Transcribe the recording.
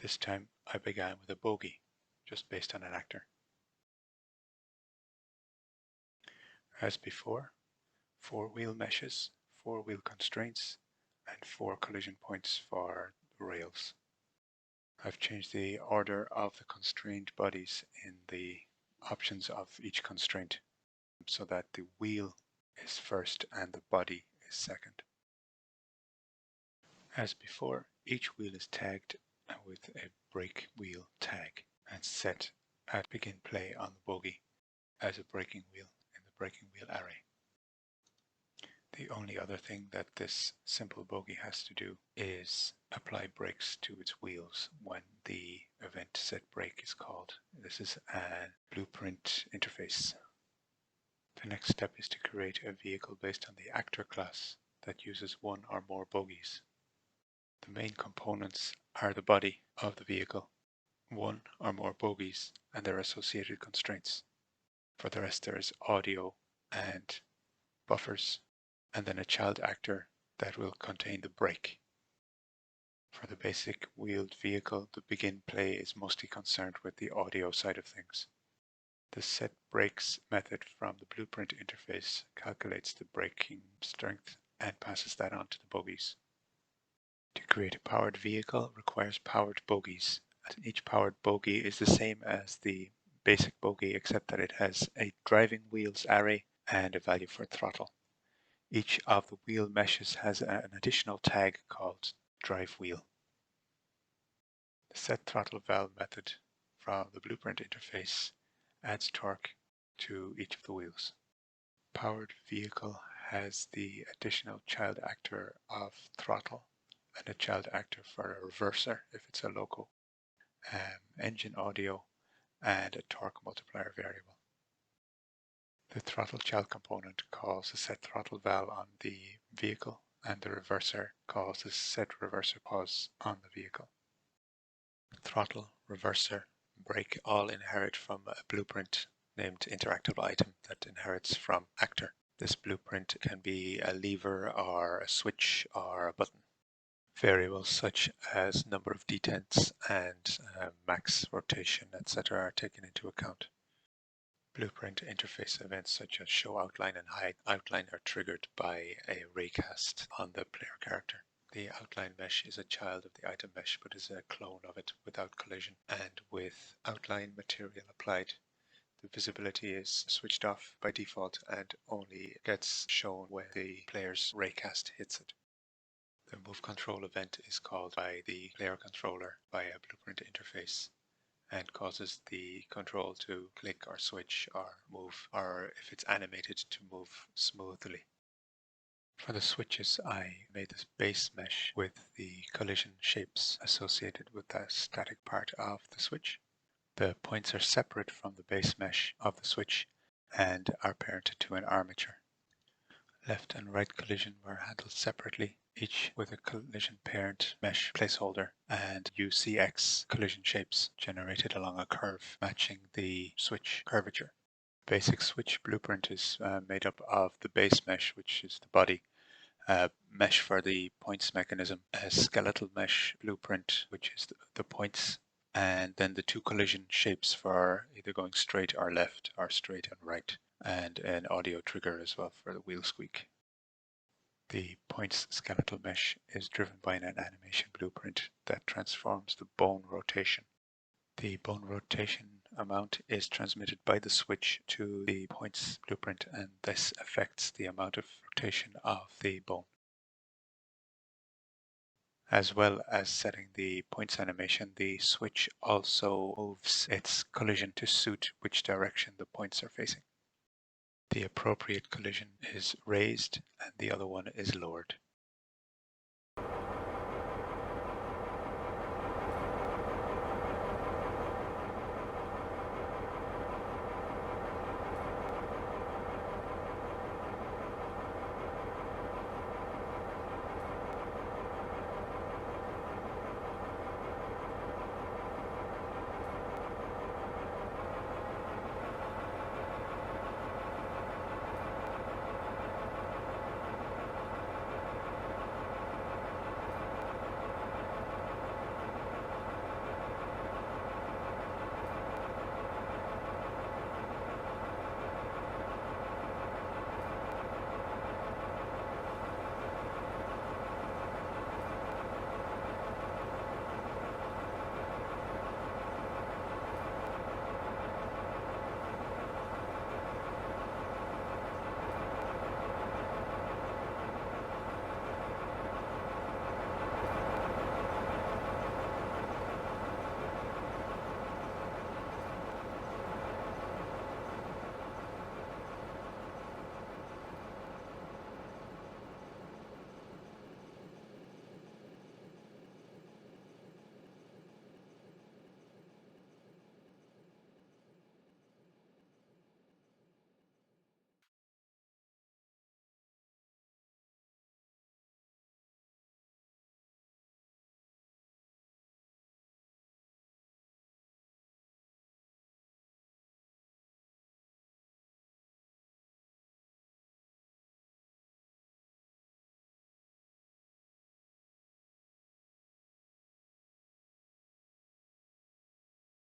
This time I began with a bogey, just based on an actor. As before, 4 wheel meshes, 4 wheel constraints, and 4 collision points for the rails. I've changed the order of the constrained bodies in the options of each constraint so that the wheel is first and the body is second. As before, each wheel is tagged with a brake wheel tag and set at begin play on the bogey as a braking wheel in the braking wheel array. The only other thing that this simple bogey has to do is apply brakes to its wheels when the event set brake is called. This is a blueprint interface. The next step is to create a vehicle based on the actor class that uses 1 or more bogies. The main components are the body of the vehicle, 1 or more bogies, and their associated constraints. For the rest, there is audio and buffers, and then a child actor that will contain the brake. For the basic wheeled vehicle, the begin play is mostly concerned with the audio side of things. The set brakes method from the blueprint interface calculates the braking strength and passes that on to the bogies. To create a powered vehicle requires powered bogies. Each powered bogie is the same as the basic bogie except that it has a driving wheels array and a value for throttle. Each of the wheel meshes has an additional tag called drive wheel. The set throttle valve method from the blueprint interface adds torque to each of the wheels. Powered vehicle has the additional child actor of throttle and a child actor for a reverser if it's a loco, engine audio, and a torque multiplier variable. The throttle child component calls the set throttle valve on the vehicle, and the reverser calls the set reverser pause on the vehicle. Throttle, reverser, brake all inherit from a blueprint named interactable item that inherits from actor. This blueprint can be a lever or a switch or a button. Variables such as number of detents and max rotation, etc. are taken into account. Blueprint interface events such as show outline and hide outline are triggered by a raycast on the player character. The outline mesh is a child of the item mesh but is a clone of it without collision, and with outline material applied, the visibility is switched off by default and only gets shown when the player's raycast hits it. The move control event is called by the player controller via blueprint interface and causes the control to click or switch or move, or if it's animated, to move smoothly. For the switches, I made this base mesh with the collision shapes associated with the static part of the switch. The points are separate from the base mesh of the switch and are parented to an armature. Left and right collision were handled separately, each with a collision parent mesh placeholder and UCX collision shapes generated along a curve matching the switch curvature. Basic switch blueprint is made up of the base mesh, which is the body, mesh for the points mechanism, a skeletal mesh blueprint, which is the points, and then the 2 collision shapes for either going straight or left or straight and right, and an audio trigger as well for the wheel squeak. The points skeletal mesh is driven by an animation blueprint that transforms the bone rotation. The bone rotation amount is transmitted by the switch to the points blueprint, and this affects the amount of rotation of the bone. As well as setting the points animation, the switch also moves its collision to suit which direction the points are facing. The appropriate collision is raised and the other one is lowered.